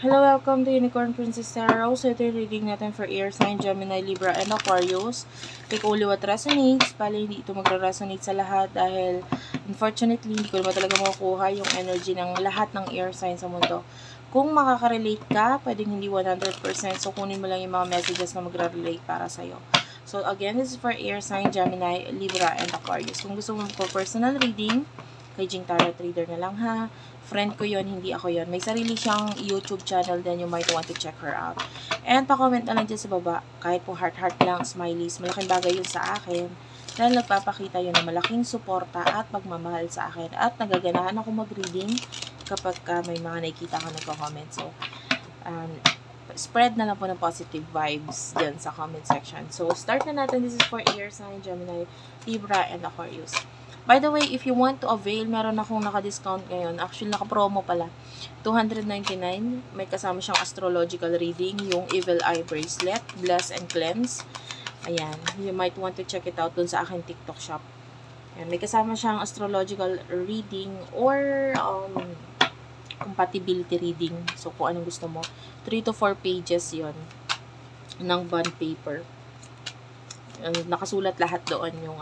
Hello, welcome to Unicorn Princess Tarot. So, ito yung reading natin for air sign, Gemini, Libra, and Aquarius. Take only what resonates. Bali, hindi ito magre-resonate sa lahat dahil unfortunately, hindi ko naman talaga makukuha yung energy ng lahat ng air sign sa mundo. Kung makaka-relate ka, pwedeng hindi 100%. So, kunin mo lang yung mga messages na magre-relate para sa'yo. So, again, this is for air sign, Gemini, Libra, and Aquarius. Kung gusto mo po personal reading, kay Jing Tarot Reader na lang ha. Friend ko yon, hindi ako yon. May sarili siyang YouTube channel din, you might want to check her out. And pa-comment na lang dyan sa baba, kahit po heart-heart lang, smileys, malaking bagay yun sa akin. Dahil nagpapakita yun ng malaking suporta at pagmamahal sa akin. At nagaganahan ako mag-reading kapag may mga nakikita ka nagko-comment. So, spread na lang po ng positive vibes dyan sa comment section. So, start na natin. This is for air sign, Gemini, Libra, and Aquarius. By the way, if you want to avail, meron akong naka-discount ngayon. Actually, naka-promo pala. $299. May kasama siyang astrological reading, yung Evil Eye Bracelet, Bless and Cleanse. Ayan. You might want to check it out dun sa aking TikTok shop. Ayan. May kasama siyang astrological reading or compatibility reading. So, kung anong gusto mo. 3 to 4 pages yon ng bond paper. Nakasulat lahat doon yung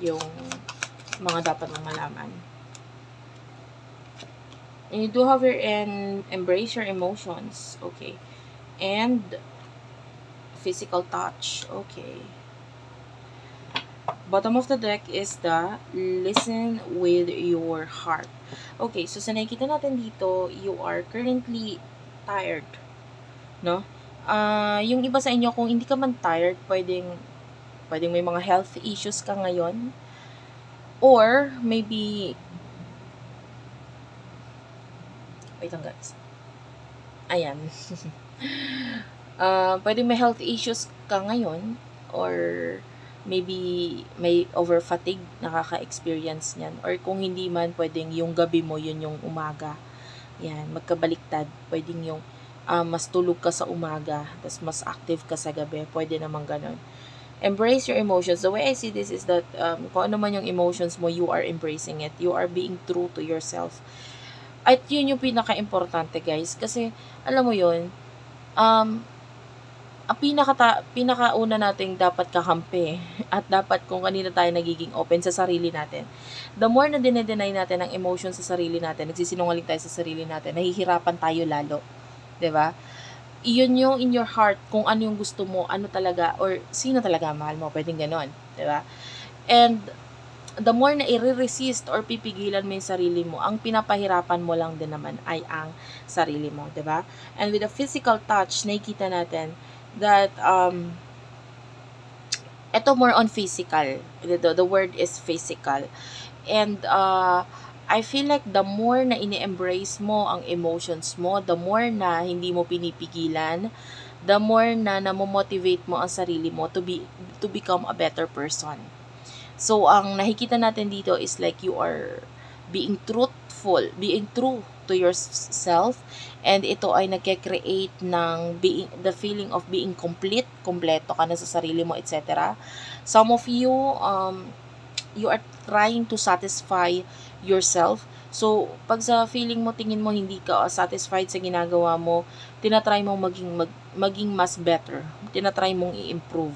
yung mga dapat mong malaman. And you do have your embrace your emotions. Okay. And physical touch. Okay. Bottom of the deck is the listen with your heart. Okay, so sa nakikita natin dito, you are currently tired. No? Yung iba sa inyo, kung hindi ka man tired, pwedeng may mga health issues ka ngayon. Or, maybe, wait lang guys. Ayan. Pwede may health issues ka ngayon. Or, maybe, may over-fatigue, nakaka-experience niyan. Or, kung hindi man, pwedeng yung gabi mo, yun yung umaga. Yan, magkabaliktad. Pwedeng yung mas tulog ka sa umaga, tapos mas active ka sa gabi. Pwede namang ganon. Embrace your emotions. The way I see this is that kung ano man yung emotions mo, you are embracing it. You are being true to yourself. At yun yung pinaka-importante, guys. Kasi, alam mo yun, ang pinakauna nating dapat kakampi at dapat kung kanina tayo nagiging open sa sarili natin. The more na dinedenay natin ang emotion sa sarili natin, nagsisinungaling tayo sa sarili natin, nahihirapan tayo lalo. 'Di ba? Iyon yung in your heart, kung ano yung gusto mo, ano talaga, or sino talaga mahal mo, pwedeng ganon, diba? And, the more na i-resist or pipigilan mo yung sarili mo, ang pinapahirapan mo lang din naman ay ang sarili mo, diba? And with the physical touch, nakikita natin that, ito more on physical. The word is physical. And, I feel like the more na ini-embrace mo ang emotions mo, the more na hindi mo pinipigilan, the more na namomotivate mo ang sarili mo to become a better person. So, ang nakikita natin dito is like you are being truthful, being true to yourself, and ito ay nagke-create ng the feeling of being complete, kompleto ka na sa sarili mo, etc. Some of you, you are trying to satisfy yourself. So, pag sa feeling mo, tingin mo hindi ka satisfied sa ginagawa mo, tinatry mong maging mas better. Tinatry mong i-improve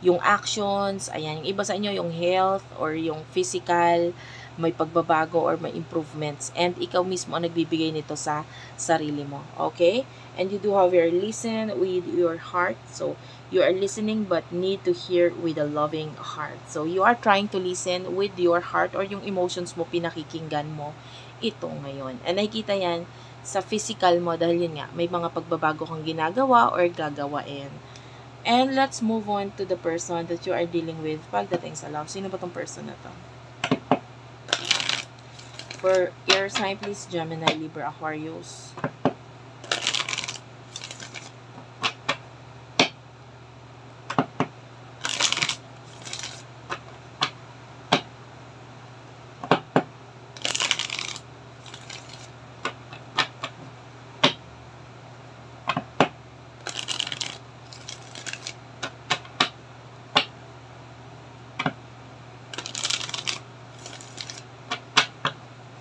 yung actions, ayan, yung iba sa inyo, yung health or yung physical, may pagbabago or may improvements. And ikaw mismo ang nagbibigay nito sa sarili mo. Okay? And you do have your listen with your heart. So, you are listening but need to hear with a loving heart. So, you are trying to listen with your heart or yung emotions mo, pinakikinggan mo ito ngayon. And nakikita yan sa physical mo dahil yun nga, may mga pagbabago kang ginagawa or gagawain. And let's move on to the person that you are dealing with pagdating sa love. Sino ba tong person na to? For air sign, please, Gemini, Libra, Aquarius.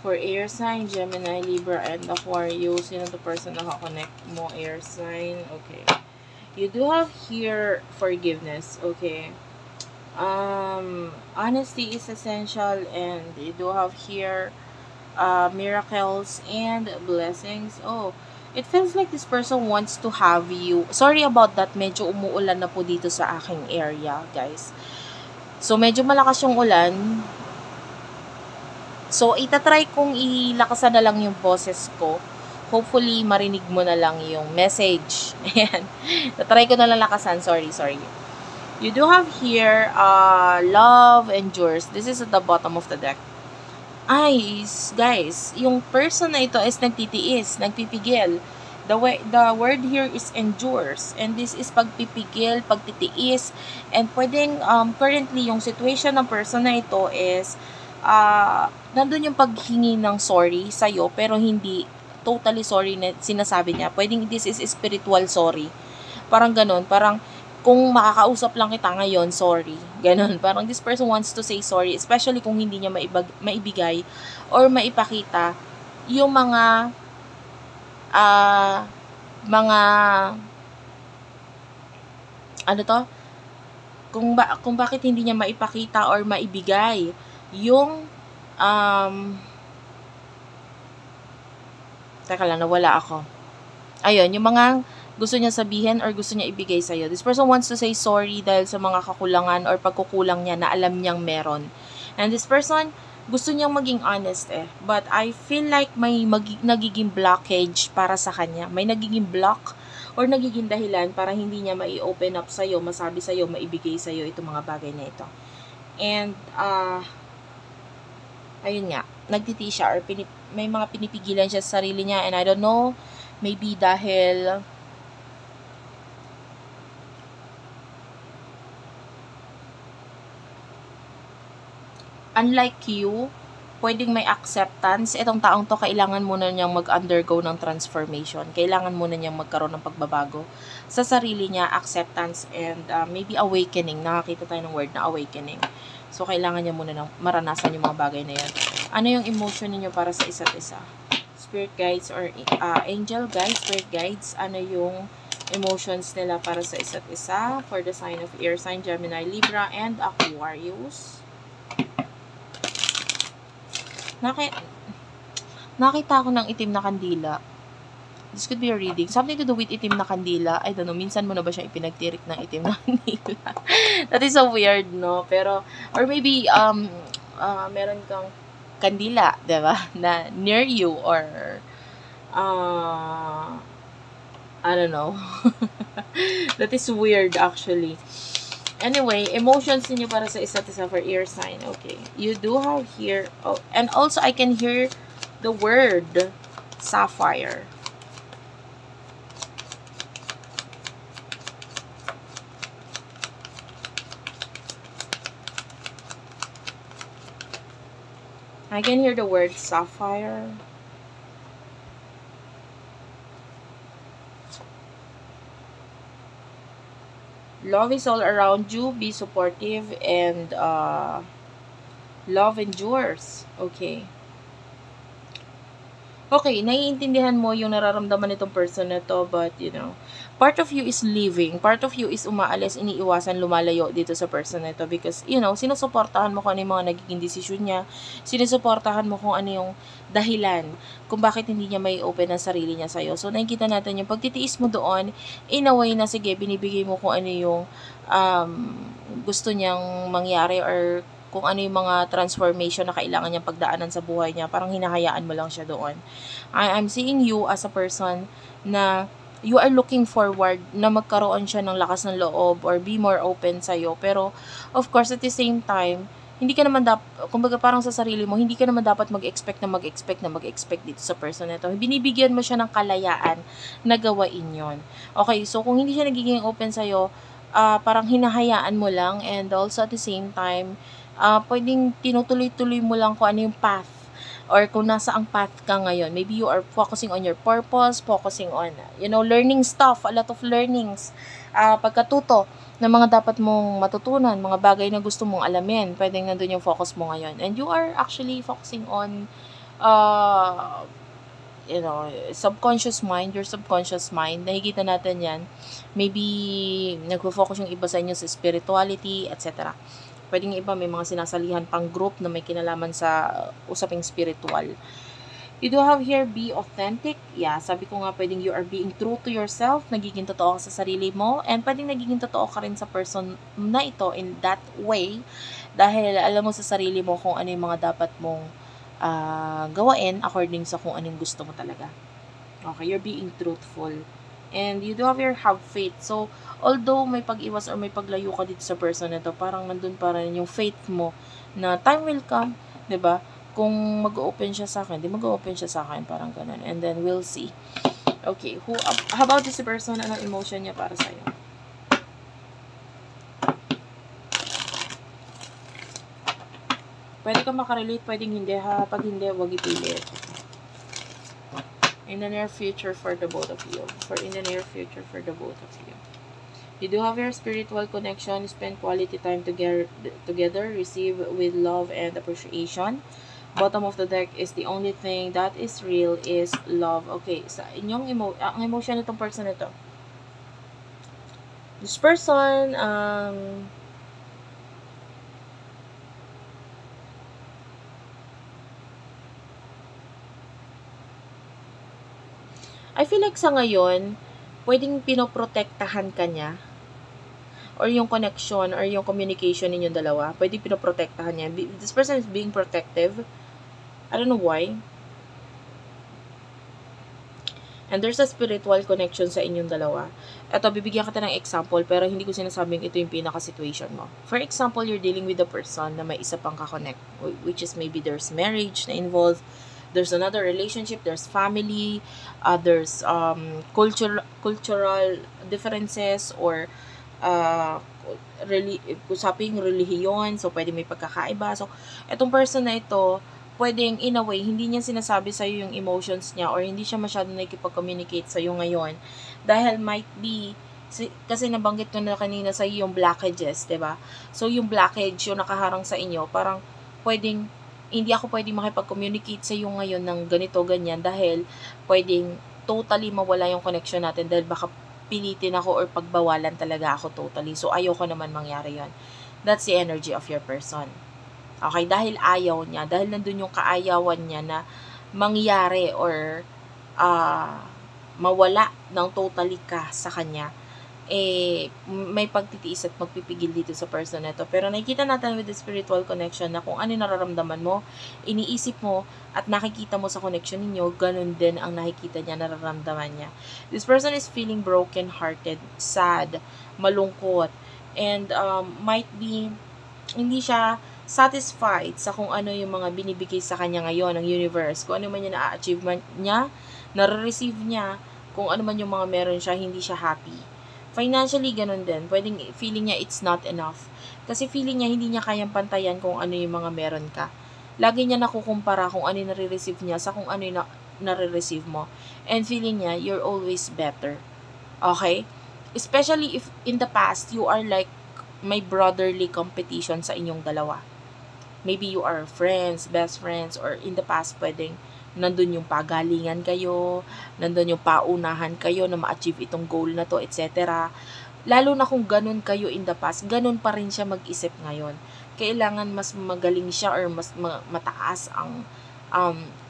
For air sign, Gemini, Libra, and Aquarius, sino the person na nakakonect mo, air sign? Okay. You do have here forgiveness, okay? Honesty is essential, and you do have here miracles and blessings. Oh, it feels like this person wants to have you. Sorry about that, medyo umuulan na po dito sa aking area, guys. So, medyo malakas yung ulan. So, itatry kong ilakasan na lang yung boses ko. Hopefully, marinig mo na lang yung message. Ayan. Tatry ko na lang lakasan. Sorry. You do have here, love endures. This is at the bottom of the deck. Guys, yung person na ito is nagtitiis, nagpipigil. The word here is endures. And this is pagpipigil, pagtitiis. And pwedeng, currently, yung situation ng person na ito is, nandun yung paghingi ng sorry sa'yo, pero hindi totally sorry na sinasabi niya. Pwedeng this is spiritual sorry. Parang ganun. Parang, kung makakausap lang kita ngayon, sorry. Ganun. Parang this person wants to say sorry, especially kung hindi niya maibigay or maipakita yung mga ano to? Kung bakit hindi niya maipakita or maibigay yung teka lang, nawala ako. Ayun, yung mga gusto niya sabihin or gusto niya ibigay sa'yo. This person wants to say sorry dahil sa mga kakulangan or pagkukulang niya na alam niyang meron. And this person, gusto niyang maging honest But I feel like may nagiging blockage para sa kanya. May nagiging block or nagiging dahilan para hindi niya mai-open up sa'yo, masabi sa'yo, maibigay sa'yo itong mga bagay na ito. And, ayun nga, nagtiti siya or may mga pinipigilan siya sa sarili niya, and I don't know, maybe dahil unlike you, pwedeng may acceptance. Itong taong to, kailangan muna niyang mag-undergo ng transformation. Kailangan muna niyang magkaroon ng pagbabago sa sarili niya, acceptance, and maybe awakening. Nakakita tayo ng word na awakening. So, kailangan niya muna ng maranasan yung mga bagay na yan. Ano yung emotion niyo para sa isa't isa? Spirit guides or angel guides, spirit guides, ano yung emotions nila para sa isa't isa for the sign of air sign, Gemini, Libra, and Aquarius? Nakita ko ng itim na kandila. This could be a reading. Something to do with itim na kandila. I don't know, minsan mo na ba siya ipinagtirik ng itim na kandila? That is so weird, no? Pero, or maybe, meron kang kandila, diba? Na near you, or, I don't know. That is weird, actually. Anyway, emotions niyo para sa isa't isa for air sign. Okay. You do have here, oh, and also I can hear the word sapphire. I can hear the word sapphire. Love is all around you. Be supportive, and love endures. Okay. Okay, naiintindihan mo yung nararamdaman nitong person na to, but you know, part of you is leaving, part of you is umaalis, iniiwasan, lumalayo dito sa person na to because, you know, sinusuportahan mo kung ano yung mga nagiging desisyon niya, sinusuportahan mo kung ano yung dahilan kung bakit hindi niya may open ang sarili niya sa'yo. So, nakikita natin yung pagtitiis mo doon, in a way na, sige, binibigay mo kung ano yung gusto niyang mangyari or kung ano yung mga transformation na kailangan niyang pagdaanan sa buhay niya, parang hinahayaan mo lang siya doon. I'm seeing you as a person na you are looking forward na magkaroon siya ng lakas ng loob or be more open sa'yo. Pero, of course, at the same time, hindi ka naman kumbaga parang sa sarili mo, hindi ka naman dapat mag-expect dito sa person na ito. Binibigyan mo siya ng kalayaan na gawain yon. Okay, so kung hindi siya nagiging open sa'yo, parang hinahayaan mo lang, and also at the same time, pwedeng tinutuloy-tuloy mo lang kung ano yung path or kung nasa ang path ka ngayon. Maybe you are focusing on your purpose, focusing on, you know, learning stuff, a lot of learnings, pagkatuto ng mga dapat mong matutunan, mga bagay na gusto mong alamin, pwedeng nandun yung focus mo ngayon. And you are actually focusing on uh, subconscious mind, your subconscious mind, nakikita natin yan. Maybe, nagpo-focus yung iba sa inyo sa spirituality, etc. Pwedeng iba, may mga sinasalihan pang group na may kinalaman sa usaping spiritual. You do have here, be authentic. Yeah, sabi ko nga, pwedeng you are being true to yourself, nagiging totoo ka sa sarili mo, and pwedeng nagiging totoo ka rin sa person na ito in that way, dahil alam mo sa sarili mo kung ano yung mga dapat mong gawain according sa kung anong gusto mo talaga. Okay, you're being truthful. And you do have faith. So, although may pag-iwas or may paglayo ka dito sa person na to, parang nandun pa rin yung faith mo na time will come, 'di ba? Kung mag-open siya sa akin, di mag-open siya sa akin, parang ganun. And then we'll see. Okay, how about this person? Anong emotion niya para sa'yo? Pwede ka makarelate, pwedeng hindi ha. Pag hindi, wag ipilit. In the near future for the both of you. In the near future for the both of you. You do have your spiritual connection, spend quality time together, receive with love and appreciation. Bottom of the deck is the only thing that is real is love. Okay, sa inyong ang emotion nitong person nito. This person, I feel like sa ngayon, pwedeng pinoprotektahan ka niya, or yung connection or yung communication ninyong dalawa, pwedeng pinoprotektahan niya. This person is being protective. I don't know why. And there's a spiritual connection sa inyong dalawa. Ito, bibigyan kita ng example, pero hindi ko sinasabing ito yung pinaka-situation mo. For example, you're dealing with a person na may isa pang ka-connect, which is maybe there's marriage na involved, there's another relationship, there's family, there's cultural differences, or usaping relihiyon, so pwede may pagkakaiba. So, etong person na ito, pwedeng in a way, hindi niya sinasabi sa'yo yung emotions niya, or hindi siya masyadong nakikipag-communicate sa'yo ngayon, dahil might be, kasi nabanggit ko na kanina sa'yo yung blockages, diba? So, yung blockage, yung nakaharang sa inyo, parang pwedeng, hindi ako pwedeng makipag-communicate sa'yo ngayon ng ganito, ganyan, dahil pwedeng totally mawala yung connection natin, dahil baka pilitin ako or pagbawalan talaga ako totally. So, ayoko naman mangyari yon. That's the energy of your person. Okay, dahil ayaw niya, dahil nandun yung kaayawan niya na mangyari or mawala ng totally ka sa kanya, may pagtitiis at magpipigil dito sa person na ito. Pero nakikita natin with the spiritual connection na kung ano nararamdaman mo, iniisip mo, at nakikita mo sa connection ninyo, ganun din ang nakikita niya, nararamdaman niya. This person is feeling broken-hearted, sad, malungkot, and might be, hindi siya satisfied sa kung ano yung mga binibigay sa kanya ngayon ng universe, kung ano man yung na-achieve niya, nare-receive niya, kung ano man yung mga meron siya, hindi siya happy. Financially, ganun din. Pwedeng feeling niya it's not enough. Kasi feeling niya hindi niya kayang pantayan kung ano yung mga meron ka. Lagi niya nakukumpara kung ano yung nare-receive niya sa kung ano yung nare-receive mo. And feeling niya, you're always better. Okay? Especially if in the past, you are like may brotherly competition sa inyong dalawa. Maybe you are friends, best friends, or in the past, pwedeng nandun yung pagalingan kayo, nandun yung paunahan kayo na ma-achieve itong goal na to, etc. Lalo na kung ganun kayo in the past, ganun pa rin siya mag-isip ngayon. Kailangan mas magaling siya or mas mataas ang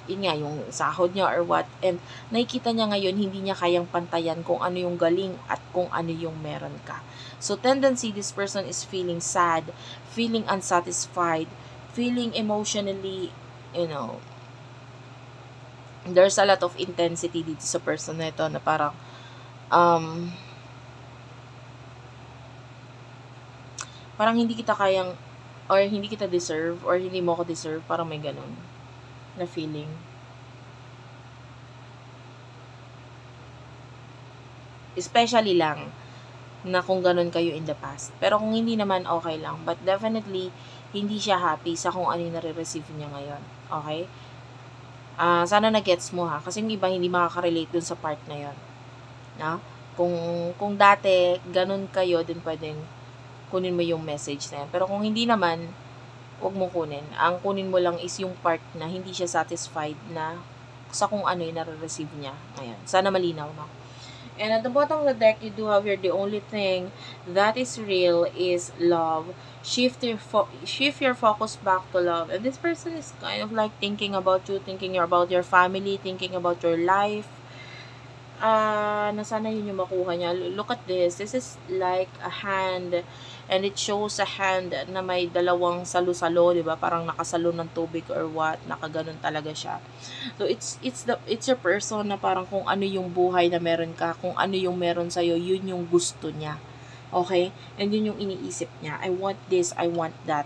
yun nga, yung sahod niya or what. And nakikita niya ngayon, hindi niya kayang pantayan kung ano yung galing at kung ano yung meron ka. So, tendency, this person is feeling sad, feeling unsatisfied, feeling emotionally, there's a lot of intensity dito sa person na ito na parang, parang hindi kita kayang, or hindi kita deserve, or hindi mo ko deserve, parang may ganun na feeling. Especially lang na kung ganun kayo in the past. Pero kung hindi naman, okay lang. But definitely, hindi siya happy sa kung ano yung nare-receive niya ngayon. Okay? Sana na-gets mo ha. Kasi yung iba hindi makaka-relate dun sa part na yun. No? Kung dati, ganun kayo, din pwedeng kunin mo yung message na yan. Pero kung hindi naman, Huwag mong kunin. Ang kunin mo lang is yung part na hindi siya satisfied na sa kung ano yung nare-receive niya. Ayan. Sana malinaw, no? And at the bottom of the deck, you do have here the only thing that is real is love. Shift your focus back to love. And this person is kind of like thinking about you, thinking about your family, thinking about your life. Na sana yun yung makuha niya. Look at this. This is like a hand, and it shows a hand na may dalawang salo-salo, 'di ba? Parang nakasalo ng tubig or what, nakaganon talaga siya. So it's your person na parang kung ano yung buhay na meron ka, kung ano yung meron sa iyo, yun yung gusto niya. Okay? And yun yung iniisip niya. I want this, I want that.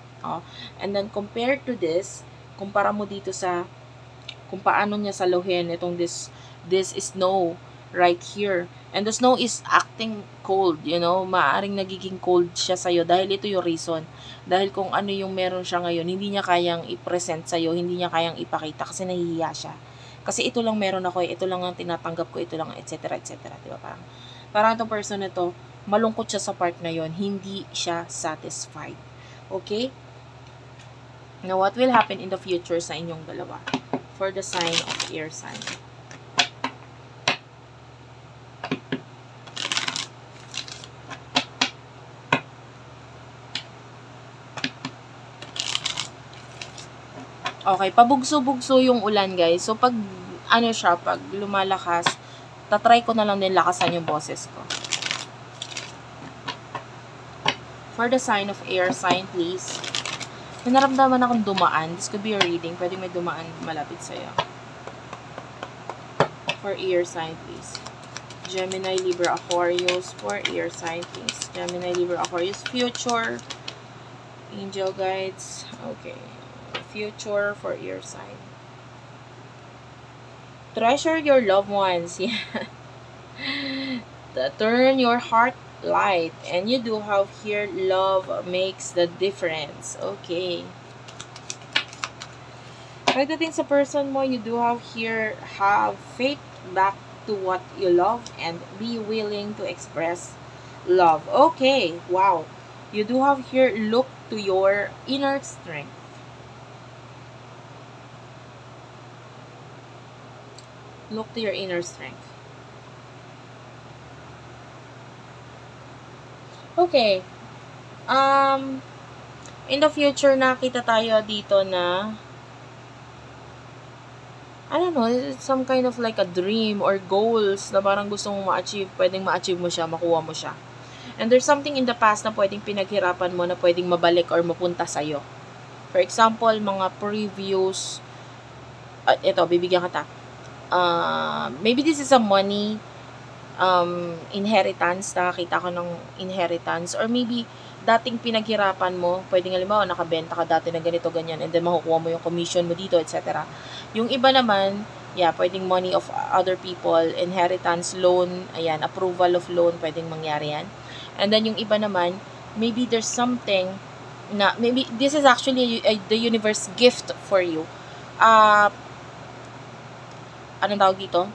And then compared to this, kumpara mo dito sa kung paano niya saluhin itong this snow right here. And the snow is acting cold, you know, maaring nagiging cold siya sa'yo dahil ito yung reason. Dahil kung ano yung meron siya ngayon, hindi niya kayang i-present sa'yo, hindi niya kayang ipakita kasi nahihiya siya. Kasi ito lang meron ako, ito lang ang tinatanggap ko, ito lang, etc. etc. Diba? Parang itong person na to, malungkot siya sa part na yon, hindi siya satisfied. Okay? Now, what will happen in the future sa inyong dalawa? For the sign of air sign. Okay, pabugso-bugso yung ulan, guys. So, pag, ano siya, pag lumalakas, tatry ko na lang din lakasan yung boses ko. For the sign of air sign, please. May naramdaman akong dumaan. This could be a reading. Pwede may dumaan malapit sa'yo. For air sign, please. Gemini, Libra, Aquarius. For air sign, please. Gemini, Libra, Aquarius. Future. Angel guides. Okay. Future for your sign. Treasure your loved ones. Yeah. Turn your heart light. And you do have here, love makes the difference. Okay. Pagdating sa person mo, you do have here, have faith back to what you love and be willing to express love. Okay. Wow. You do have here, look to your inner strength. Look to your inner strength. Okay. In the future, nakita tayo dito na, I don't know, it's some kind of like a dream or goals na parang gusto mong ma-achieve. Pwedeng ma-achieve mo siya, makuha mo siya. And there's something in the past na pwedeng pinaghirapan mo na pwedeng mabalik or mapunta sa'yo. For example, mga previous, ito, bibigyan kita. Maybe this is a money inheritance, nakakita ko ng inheritance, or maybe dating pinaghirapan mo, pwedeng halimbawa nakabenta ka dati na ganito ganyan and then makukuha mo yung commission mo dito, etc. Yung iba naman, yeah, pwedeng money of other people, inheritance, loan, ayan, approval of loan, pwedeng mangyari yan. And then yung iba naman, maybe there's something na maybe this is actually the universe gift for you. Anong tawag dito?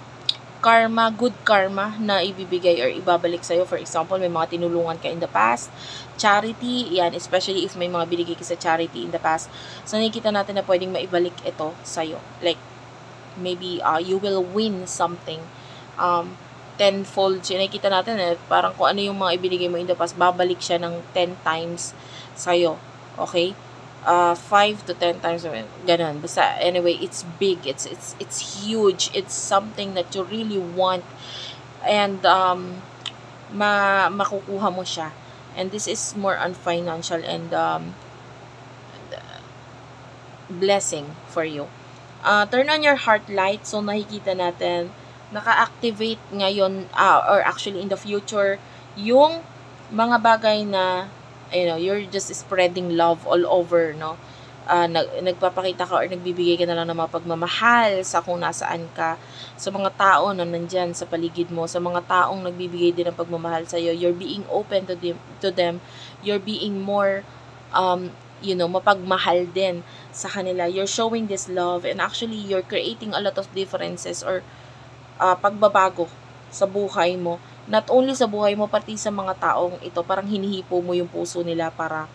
Karma, good karma na ibibigay or ibabalik sa'yo. For example, may mga tinulungan ka in the past. Charity, yan, especially if may mga binigay ka sa charity in the past. So, nakikita natin na pwedeng maibalik ito sa'yo. Like, maybe you will win something tenfold. So, nakikita natin parang kung ano yung mga ibinigay mo in the past, babalik siya ng 10 times sa'yo. Okay? 5 to 10 times, ganun. Basta, anyway, it's big, it's huge, it's something that you really want, and makukuha mo siya. And this is more on financial and blessing for you. Turn on your heart light. So, nakikita natin, naka-activate ngayon, or actually in the future, yung mga bagay na you know, you're just spreading love all over, no? Nagpapakita ka or nagbibigay ka na lang ng mga pagmamahal sa kung nasaan ka, sa mga tao na nandyan sa paligid mo, sa mga taong nagbibigay din ng pagmamahal sa'yo. You're being open to them. You're being more, you know, mapagmahal din sa kanila. You're showing this love, and actually, you're creating a lot of differences or pagbabago sa buhay mo. Not only sa buhay mo, pati sa mga taong ito, parang hinihipo mo yung puso nila para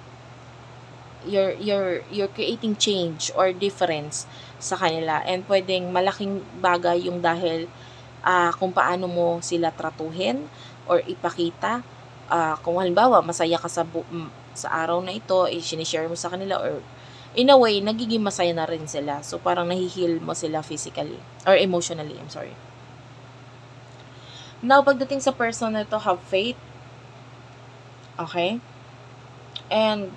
you're creating change or difference sa kanila, and pwedeng malaking bagay yung dahil kung paano mo sila tratuhin or ipakita. Kung halimbawa masaya ka sa araw na ito, sinishare mo sa kanila, or in a way nagiging masaya na rin sila. So parang nahi-heal mo sila physically or emotionally, I'm sorry. Now, pagdating sa person na ito, have faith. Okay? And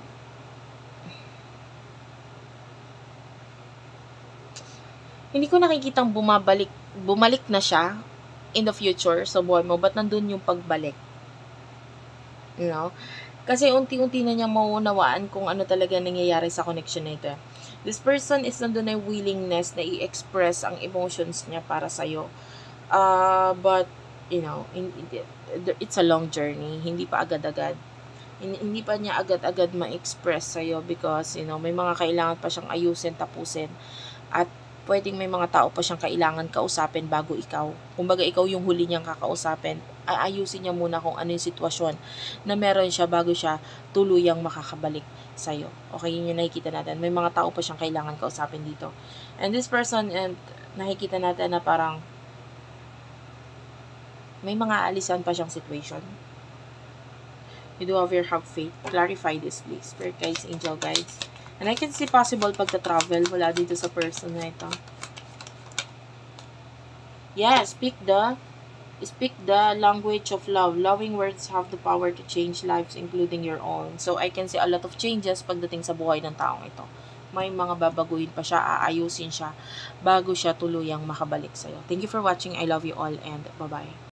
hindi ko nakikitang bumalik na siya in the future sa buhay mo, but nandun yung pagbalik. You know? Kasi unti-unti na niyang mauunawaan kung ano talaga nangyayari sa connection na ito. This person is nandun na willingness na i-express ang emotions niya para sa'yo. But, you know, it's a long journey. Hindi pa agad-agad. Hindi pa niya agad-agad ma-express sa'yo because, you know, may mga kailangan pa siyang ayusin, tapusin. At pwedeng may mga tao pa siyang kailangan kausapin bago ikaw. Kumbaga, ikaw yung huli niyang kakausapin. Ayusin niya muna kung ano yung sitwasyon na meron siya bago siya tuluyang makakabalik sa'yo. Okay, yun yung nakikita natin. May mga tao pa siyang kailangan kausapin dito. And this person, and nakikita natin na parang may mga alisan pa siyang situation. You do have faith. Clarify this, please. Spirit guides, angel guides. And I can see possible pagta-travel wala dito sa person na ito. Yeah, speak the language of love. Loving words have the power to change lives, including your own. So, I can see a lot of changes pagdating sa buhay ng taong ito. May mga babaguhin pa siya, aayusin siya, bago siya tuluyang makabalik sa'yo. Thank you for watching. I love you all, and bye-bye.